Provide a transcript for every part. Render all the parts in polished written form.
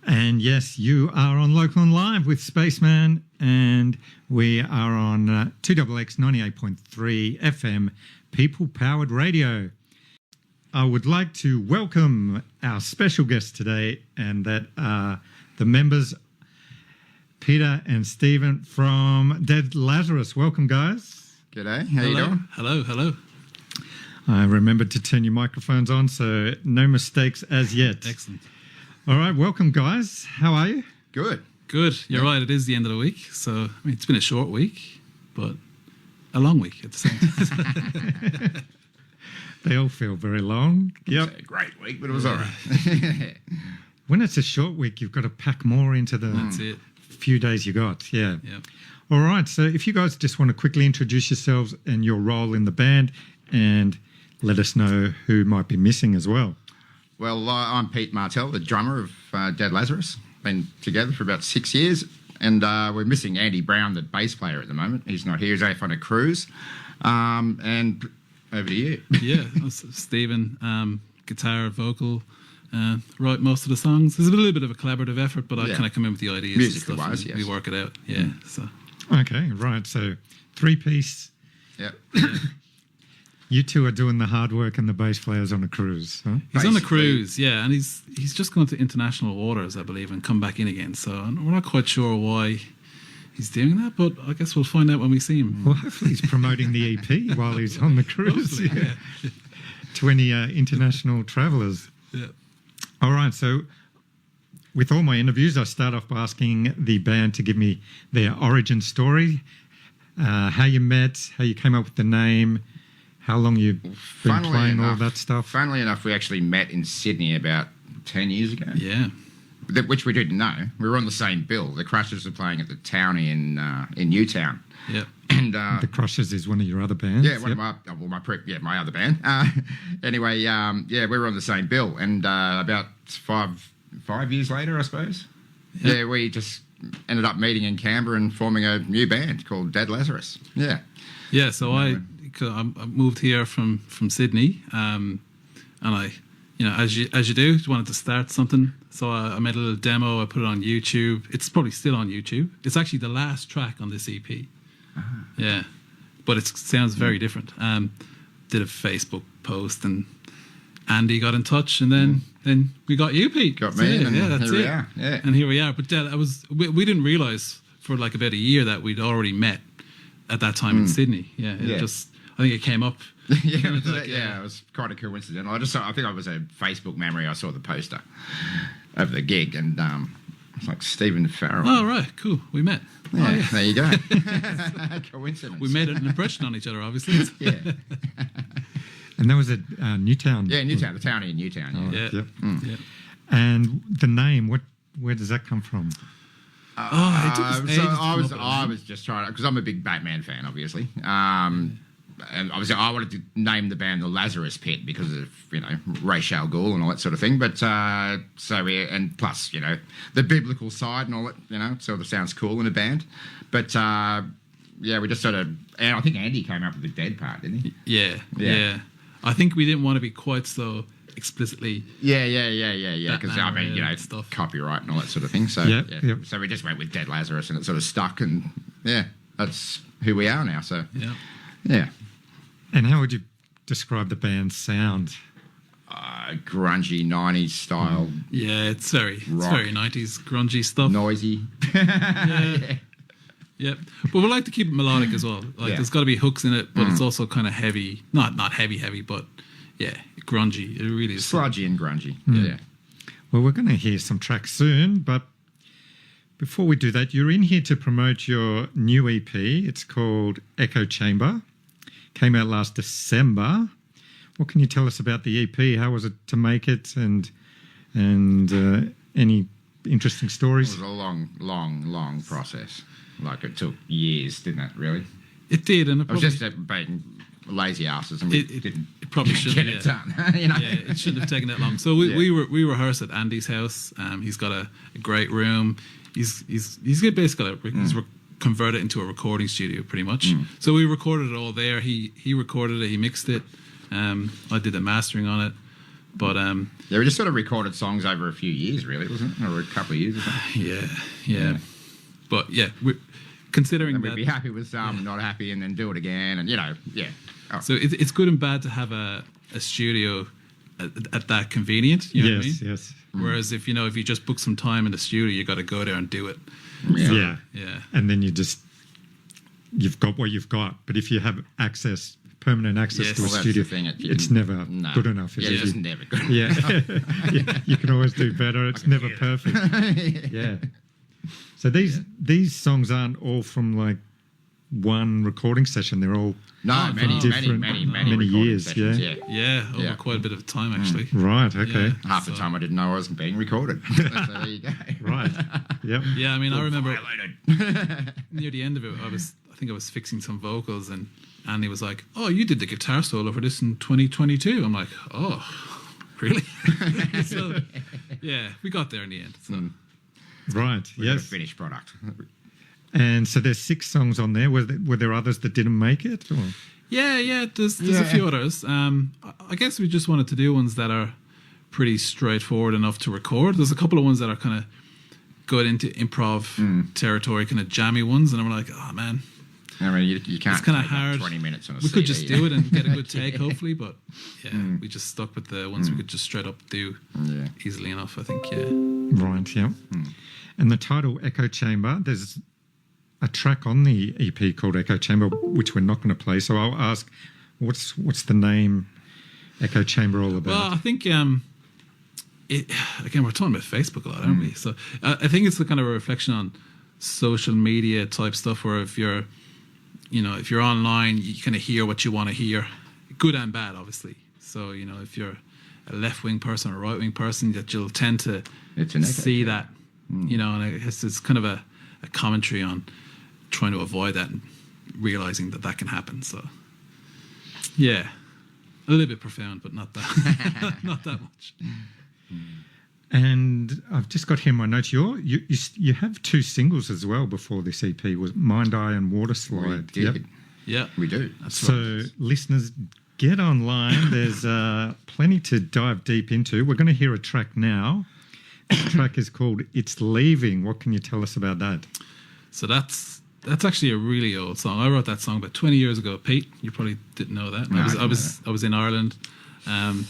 And yes, you are on LocalnLive with Spaceman, and we are on 2XX 98.3 FM, people-powered radio. I would like to welcome our special guests today, and that are the members, Peter and Stephen from Dead Lazarus. Welcome, guys. G'day. How you doing? Hello. I remembered to turn your microphones on, so no mistakes as yet. Excellent. All right, welcome, guys. How are you? Good. You're right, it is the end of the week. So, I mean, it's been a short week, but a long week at the same time. They all feel very long. Yep. It's a great week, but it was all right. When it's a short week, you've got to pack more into the That's it. few days you got. Yeah. Yep. All right, so if you guys just want to quickly introduce yourselves and your role in the band, and let us know who might be missing as well. Well, I'm Pete Martell, the drummer of Dead Lazarus. Been together for about 6 years, and we're missing Andy Brown, the bass player at the moment. He's not here. He's off on a cruise. And over to you. Yeah, Stephen, guitar, vocal, write most of the songs. There's a little bit of a collaborative effort, but I kind of come in with the ideas and stuff. Music-wise, yes. We work it out. Yeah. So. Okay, right. So three-piece. Yep. You two are doing the hard work and the bass player's on a cruise, huh? He's on a cruise, yeah, and he's just gone to international waters, I believe, and come back in again. So we're not quite sure why he's doing that, but I guess we'll find out when we see him. Well, hopefully he's promoting the EP while he's on the cruise. Hopefully, yeah. To any international travellers. Yeah. All right, so with all my interviews, I start off by asking the band to give me their origin story, how you met, how you came up with the name, how long you've been playing, all that stuff. Funnily enough, we actually met in Sydney about 10 years ago. Yeah. Which we didn't know. We were on the same bill. The Crushers were playing at the Townie in Newtown. Yeah. And The Crushers is one of your other bands. yeah, my other band. Anyway, we were on the same bill, and about five years later, I suppose. Yeah, we just ended up meeting in Canberra and forming a new band called Dead Lazarus. Yeah. Yeah, so I moved here from Sydney, and I, as you do, wanted to start something. So I made a little demo. I put it on YouTube. It's probably still on YouTube. It's actually the last track on this EP. Uh-huh. Yeah, but it sounds very different. Did a Facebook post, and Andy got in touch, and then we got you, Pete. Got me, and that's here it. we are. Yeah. And here we are. But we didn't realise for like about a year that we'd already met at that time in Sydney. Yeah, I think it came up. It was quite a coincidental. I think it was a Facebook memory. I saw the poster of the gig, and it's like Stephen Farrell. Oh, right, cool. We met. Yeah, There you go. Coincidence. We made an impression on each other, obviously. Yeah. And that was at Newtown. Yeah, Newtown, the Townie in Newtown. Oh, Yeah. Yep. Yeah. And the name, where does that come from? I was just trying to, because I'm a big Batman fan, obviously. And obviously, I wanted to name the band the Lazarus Pit because of Ra's al Ghul and all that sort of thing. But and plus the biblical side and all that sort of sounds cool in a band. But we just sort of, and I think Andy came up with the dead part, didn't he? Yeah. I think we didn't want to be quite so explicitly. Yeah. Because stuff, copyright and all that sort of thing. So Yep. So we just went with Dead Lazarus, and it sort of stuck, and that's who we are now. So yeah. And how would you describe the band's sound? Grungy 90s style. Yeah, it's very 90s grungy stuff. Noisy. Yeah. But we like to keep it melodic as well. Like there's got to be hooks in it, but it's also kind of heavy. Not heavy, but grungy. It really is. Sludgy and grungy. Yeah. Well, we're going to hear some tracks soon, but before we do that, you're in here to promote your new EP. It's called Echo Chamber. Came out last December. What can you tell us about the EP? How was it to make it, and any interesting stories? It was a long process. Like it took years, didn't it? Really? It did, and it was just being lazy asses, and we didn't. It probably shouldn't get it done. Yeah, it shouldn't have taken that long. So we rehearsed at Andy's house. He's got a great room. He's basically he's converted into a recording studio pretty much. So we recorded it all there. He recorded it, he mixed it. I did the mastering on it. But Yeah, we just sort of recorded songs over a few years, really, wasn't it? Or a couple of years or something. yeah. But yeah, considering And that, we'd be happy with some, not happy, and then do it again, and Oh. so it's good and bad to have a studio at that convenient. You know what I mean? Yes. Whereas if you just book some time in the studio, you got to go there and do it. Yeah. Yeah. And then you've got what you've got. But if you have permanent access Yes. to a Well, that's studio, the thing, it's never good enough. Is It's it? just never good. Yeah. You can always do better. It's never perfect. Yeah. So these songs aren't all from like one recording session. They're all No, many many years. sessions, Yeah. Yeah, over Yeah. quite a bit of time actually. Right. Okay. Yeah. Half the time I didn't know I was being recorded. So there you go. Right. Yep. Yeah, I mean, I remember Violated. near the end of it, I think I was fixing some vocals, and Andy was like, "Oh, you did the guitar solo for this in 2022." I'm like, "Oh, really?" So, yeah, we got there in the end. So. Right. We got a Yes. finished product. And so there's 6 songs on there. Were there others that didn't make it? Or? Yeah. There's a few others. I guess we just wanted to do ones that are pretty straightforward enough to record. There's a couple of ones that are kind of good into improv territory, kind of jammy ones, and I'm like, oh man, I mean, you can't. it's kind of take up hard. 20 minutes on a We could just CD. do it and get a good take, hopefully, but yeah, we just stuck with the ones we could just straight up do easily enough. I think, yeah. Right. Yeah. And the title Echo Chamber. There's a track on the EP called Echo Chamber, which we're not going to play. So I'll ask, what's the name Echo Chamber all about? Well, I think again, we're talking about Facebook a lot, aren't we? So I think it's the kind of a reflection on social media type stuff, where if you're online, you kind of hear what you want to hear, good and bad, obviously. So if you're a left-wing person or a right-wing person, that you'll tend to It's an echo see that, and I guess it's kind of a commentary on trying to avoid that and realizing that can happen. So yeah, a little bit profound, but not that not that much. And I've just got here in my notes. You have 2 singles as well before this EP, was Mind Eye and Water Slide. We did. Yep. Yeah, We do. So listeners, get online. There's plenty to dive deep into. We're going to hear a track now. The track is called It's Leaving. What can you tell us about that? so that's actually a really old song. I wrote that song about 20 years ago. Pete, you probably didn't know that. No, I was in Ireland. I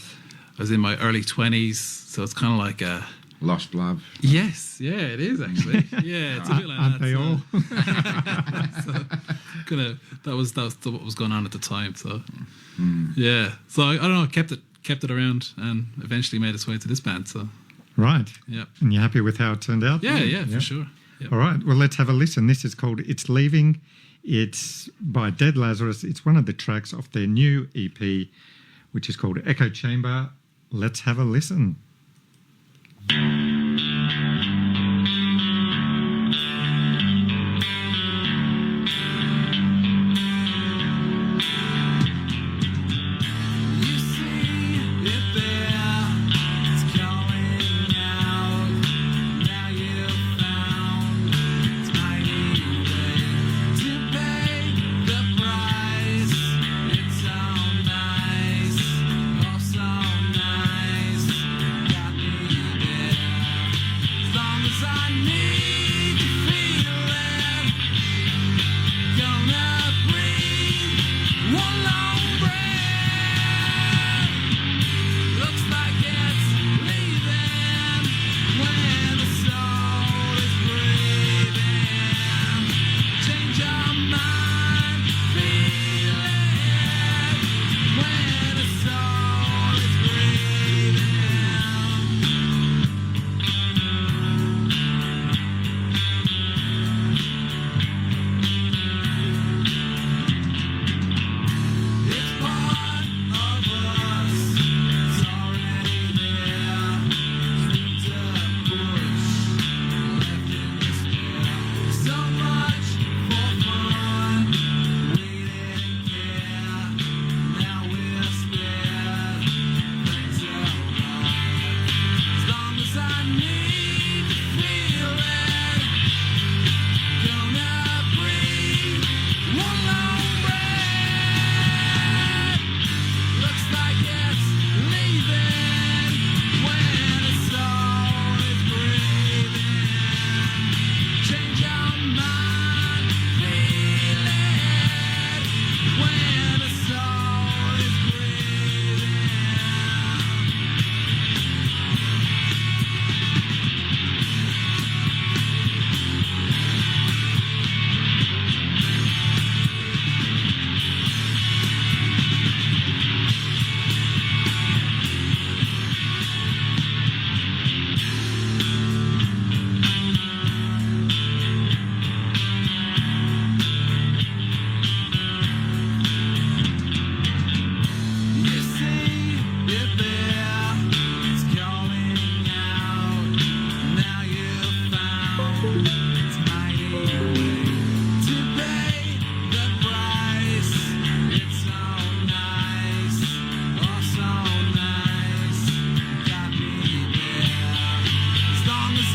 was in my early 20s, so it's kind of like a Lost Love. yes, yeah, it is actually. Yeah, it's a bit like Aren't that. they all? That was what was going on at the time. So yeah, so I don't know. Kept it around, and eventually made its way to this band. So Right. yeah, And you're happy with how it turned out? yeah, for sure. Yep. All right. Well, let's have a listen. This is called It's Leaving. It's by Dead Lazarus. It's one of the tracks off their new EP, which is called Echo Chamber. Let's have a listen.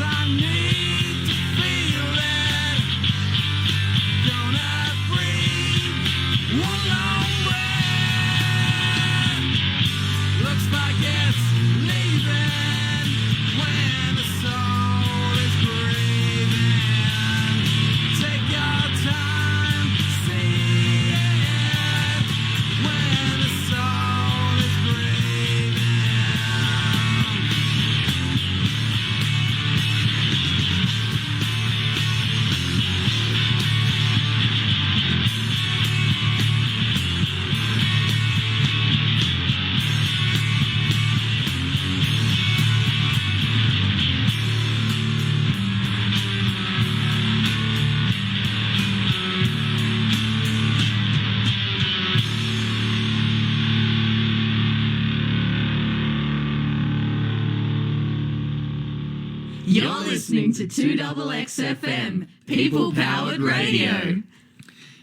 I need to feel it. Gonna breathe one long breath. Looks like it's leaving when the soul is grieving. Take your time, see it when the soul is grieving. You're listening to 2XX FM, People Powered Radio.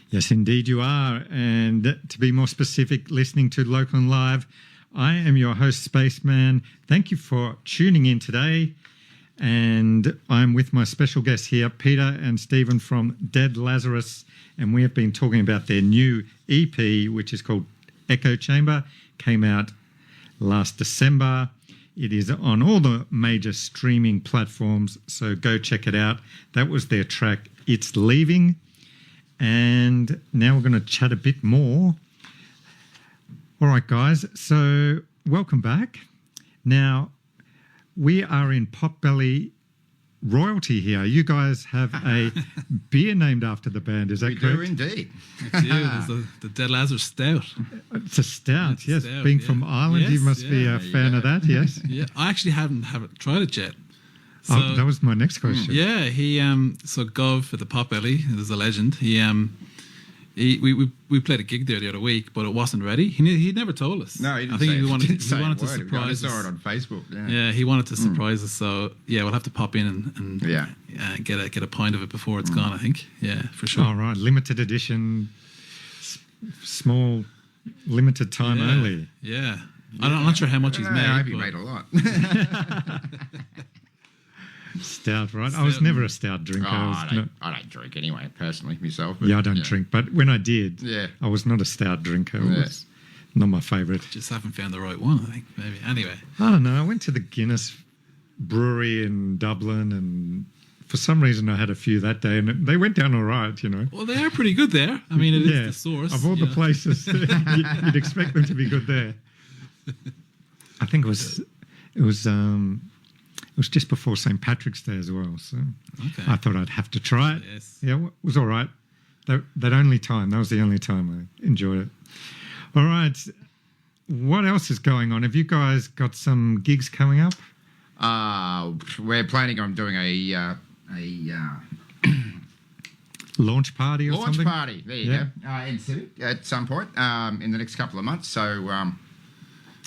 Yes, indeed you are. And to be more specific, listening to Local and Live, I am your host, Spaceman. Thank you for tuning in today. And I'm with my special guests here, Peter and Stephen from Dead Lazarus. And we have been talking about their new EP, which is called Echo Chamber. Came out last December. It is on all the major streaming platforms, so go check it out. That was their track, It's Leaving. And now we're going to chat a bit more. All right, guys, so welcome back. Now, we are in Potbelly royalty here. You guys have a beer named after the band, is that We correct? do indeed. It's you. There's the Dead Lazarus Stout. It's a stout, It's a yes. stout, Being yeah. from Ireland, you Yes, must be yeah. a fan of that, yes? Yeah, I actually haven't tried it yet. So, Oh, that was my next question. yeah, so Gov at the Potbelly, there's a legend. We played a gig there the other week, but it wasn't ready. He never told us. No, he didn't I think say, he wanted didn't say to a word. surprise I saw us. it on Facebook. Yeah. Yeah, he wanted to surprise us. So yeah, we'll have to pop in and Yeah. get a pint of it before it's gone. I think. Yeah, for sure. All right, limited edition, small, limited time Yeah. only. Yeah. I'm not sure how much he's made. I hope he but- made a lot. Stout, right? I was Stout. never a stout drinker. I don't drink anyway, personally, myself. But, Yeah, I don't drink, but when I did, Yeah. I was not a stout drinker. It Yeah. was not my favourite. Just haven't found the right one. I think maybe. Anyway. I don't know. I went to the Guinness brewery in Dublin, and for some reason I had a few that day, and they went down all right, you know. Well, they are pretty good there. I mean, it is the source. Of all you the know. places, you'd expect them to be good there. I think it was just before St. Patrick's Day as well, so Okay. I thought I'd have to try it. Yes. Yeah, it was all right. That was the only time I enjoyed it. All right, what else is going on? Have you guys got some gigs coming up? We're planning on doing a Launch party or launch something? party. There you Yeah. go. In Civic at some point in the next couple of months. So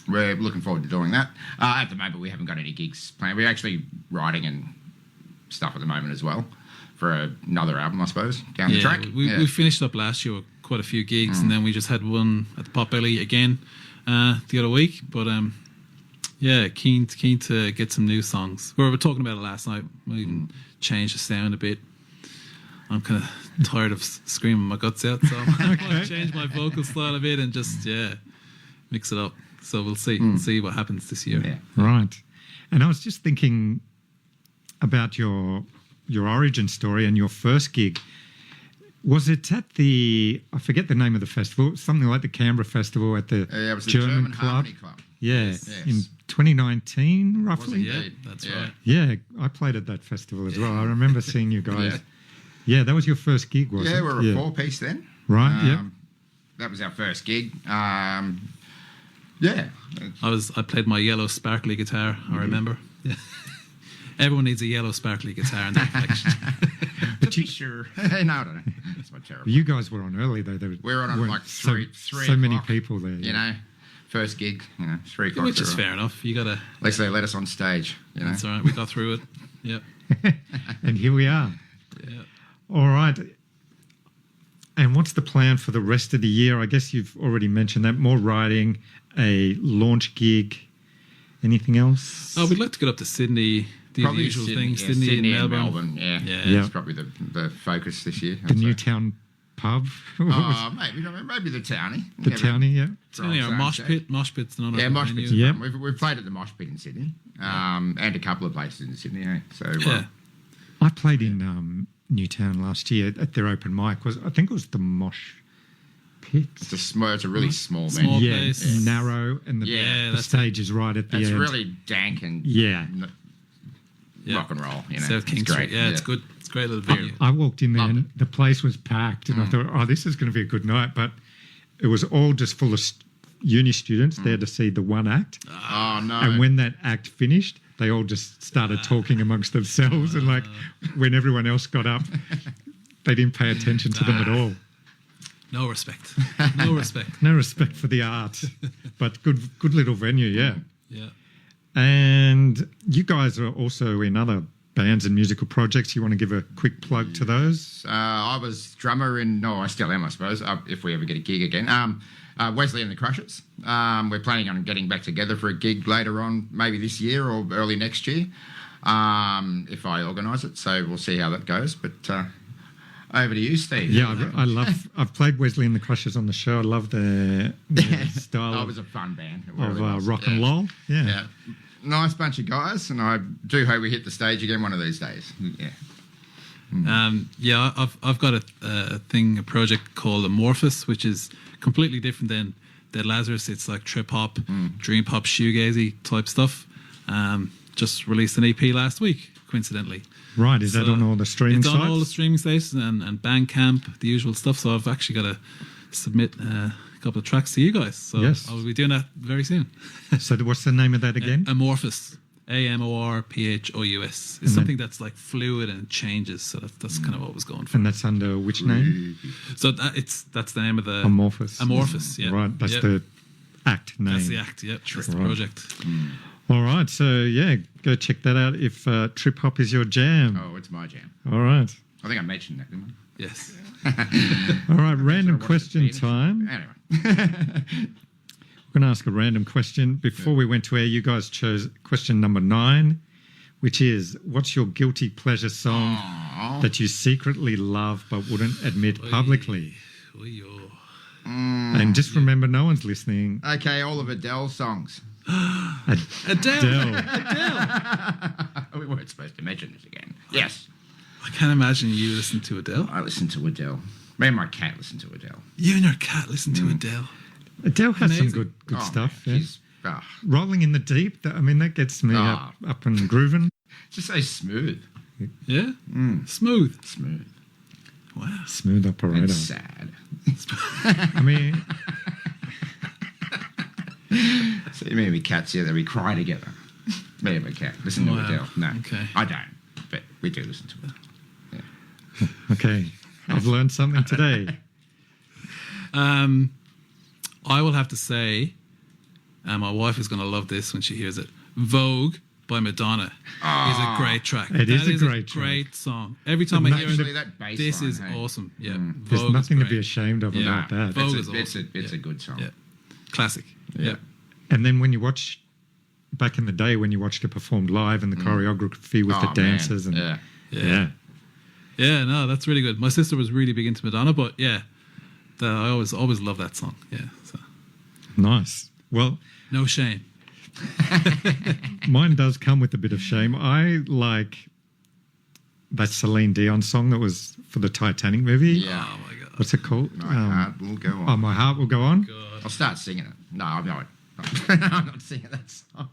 we're looking forward to doing that. At the moment, we haven't got any gigs planned. We're actually writing and stuff at the moment as well for another album, I suppose, down the track. We finished up last year with quite a few gigs, and then we just had one at the Potbelly again the other week. But yeah, keen to get some new songs. We were talking about it last night. We even changed the sound a bit. I'm kind of tired of screaming my guts out, so I might change my vocal style a bit and just mix it up. So we'll see. We'll see what happens this year. Yeah. Right. And I was just thinking about your origin story and your first gig. Was it at I forget the name of the festival, something like the Canberra Festival at the It was the German Club? Harmony Club. Yeah, Yes. in 2019, roughly. Was it? Yeah, that's Yeah. right. Yeah, I played at that festival as well. I remember seeing you guys. Yeah, that was your first gig, wasn't Yeah, it? we were a four-piece then. Right, yeah. That was our first gig. Yeah. I played my yellow sparkly guitar. I remember. Yeah. Everyone needs a yellow sparkly guitar in their collection. But you, Sure. No, I don't know. That's my terrible. you guys were on early, though. There We were on weren't like three so many o'clock, people there. You know, first gig, 3 o'clock. Which is we were on. fair enough. You gotta. At least they let us on stage. You know. That's all right. We got through it. Yep. And here we are. Yeah. All right. And what's the plan for the rest of the year? I guess you've already mentioned that. More writing, a launch gig. Anything else? Oh, we'd like to get up to Sydney the Probably usual Sydney, things. yeah, Sydney and Melbourne. Yeah, Yeah. It's probably the focus this year. The Newtown pub. Oh, maybe the Townie. The Townie, yeah. Sydney or Mosh Pit. Mosh Pit's another Yeah, Mosh Pit's venue. Yeah. fun. We've played at the Mosh Pit in Sydney, and a couple of places in Sydney. So Yeah. I played in Newtown last year at their open mic. I think it was the Mosh Pit. it's a really small Small venue. Yeah, place. it's narrow, and the, Yeah, the stage is right at the It's end. really dank and Yeah. rock and roll. You know, South King it's great. Street. Yeah, it's good. It's a great little venue. I walked in there Loved and the place was packed, and I thought, oh, this is going to be a good night. But it was all just full of uni students there to see the one act. Oh no! And when that act finished, they all just started talking amongst themselves. And like when everyone else got up, they didn't pay attention to them at all. No respect. No respect. No respect for the art, but good little venue, yeah. Yeah. And you guys are also in other bands and musical projects. You want to give a quick plug to those? I was drummer in. No, I still am, I suppose. If we ever get a gig again, Wesley and the Crushers. We're planning on getting back together for a gig later on, maybe this year or early next year, if I organise it. So we'll see how that goes. But over to you, Steve. Yeah, I've played Wesley and the Crushers on the show. I love their style It was a fun band. It of really was. rock and roll. Yeah. Yeah. Nice bunch of guys, and I do hope we hit the stage again one of these days. Yeah. I've got a project called Amorphous, which is completely different than Dead Lazarus. It's like trip hop, dream pop, shoegazy type stuff. Just released an EP last week, coincidentally. Right, is that on all the streaming it's sites? on all the streaming stations and Bandcamp, the usual stuff. So I've actually got to submit a couple of tracks to you guys. So Yes. I'll be doing that very soon. So what's the name of that again? Amorphous. Amorphous. It's something that's like fluid and changes. So that's kind of what I was going for. And that's under which name? So that's the name of the Amorphous. Amorphous, yeah. Right, that's Yep. the act name. That's the act. Yep, that's the Right. project. All right, so yeah, go check that out if trip hop is your jam. Oh, it's my jam. All right. I think I mentioned that, didn't Yes. All right, random I? question time. Anyway. I'm going to ask a random question. Before we went to air, you guys chose question number 9, which is, what's your guilty pleasure song that you secretly love but wouldn't admit publicly? And just remember, no one's listening. Okay, all of Adele's songs. Adele. We weren't supposed to mention this again. Yes. I can't imagine you listen to Adele. I listen to Adele. Me and my cat listen to Adele. You and your cat listen to Adele. Adele has Amazing. some good stuff. Yeah. She's Rolling in the Deep, that gets me up and grooving. just so smooth. Yeah? Smooth. Smooth. Wow. Smooth operator. And sad. I mean, So me and my cats here, we cry together. Me and my cat. Listen to Wow. Adele. No. Okay. I don't. But we do listen to it. okay, I've learned something today. I will have to say, and my wife is going to love this when she hears it, Vogue by Madonna is a great track. It is That a great track. great song. Every time I hear Actually, it, that bass this line, is hey? awesome. Yeah. There's Vogue is nothing to be great. ashamed of Yeah. about that. Vogue It's, is a, awesome. it's a good song. Yeah. Classic. Yeah. And then when you watch, back in the day when you watched it performed live and the choreography with the Oh, dancers man. and Yeah. Yeah, no, that's really good. My sister was really big into Madonna, but yeah, I always love that song. Yeah, so Nice. Well, no shame. mine does come with a bit of shame. I like that Celine Dion song that was for the Titanic movie. Yeah. Oh my god. What's it called? My heart will go on. Oh, My Heart Will Go On. God. I'll start singing it. No, I'm not. I'm not singing that song.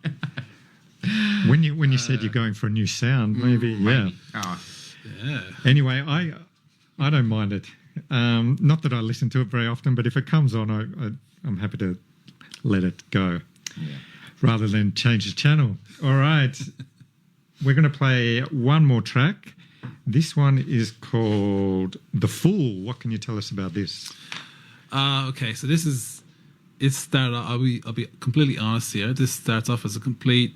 When you said you're going for a new sound, maybe. Maybe. Oh, Yeah. Anyway, I don't mind it. Not that I listen to it very often, but if it comes on, I'm happy to let it go yeah. rather than change the channel. All right. We're going to play one more track. This one is called The Fool. What can you tell us about this? Okay, so it started off, I'll be completely honest here. This starts off as a complete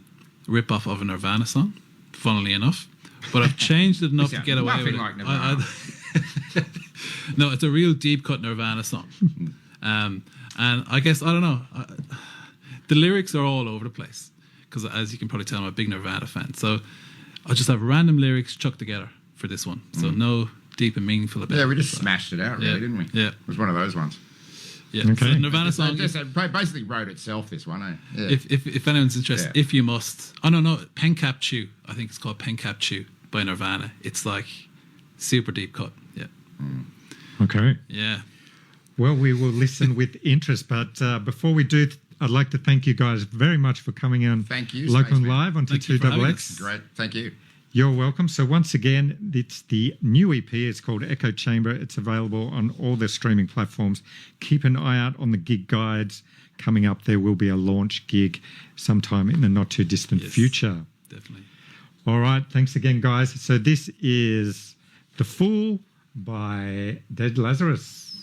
rip-off of a Nirvana song, funnily enough. But I've changed it enough to get away with it. Nothing like Nirvana. No, it's a real deep-cut Nirvana song. And I guess, I don't know, the lyrics are all over the place. Because as you can probably tell, I'm a big Nirvana fan. So I'll just have random lyrics chucked together for this one. So no deep and meaningful about it. Yeah, we just So, smashed it out, really, Yeah. didn't we? Yeah. It was one of those ones. yeah. Okay. So Nirvana So song. just basically wrote itself, this one, eh? Yeah. If anyone's interested, Yeah. If You Must. Oh, no. Pen Cap Chew. I think it's called Pen Cap Chew by Nirvana. It's like super deep cut. Yeah. Okay. Yeah. Well, we will listen with interest. But before we do, I'd like to thank you guys very much for coming on Thank you, Local Spaceman. Live onto Thank you for having 2XX. Great, thank you. You're welcome. So once again, it's the new EP. It's called Echo Chamber. It's available on all the streaming platforms. Keep an eye out on the gig guides. Coming up, there will be a launch gig sometime in the not too distant Yes. future. Definitely. All right. Thanks again, guys. So this is The Fool by Dead Lazarus.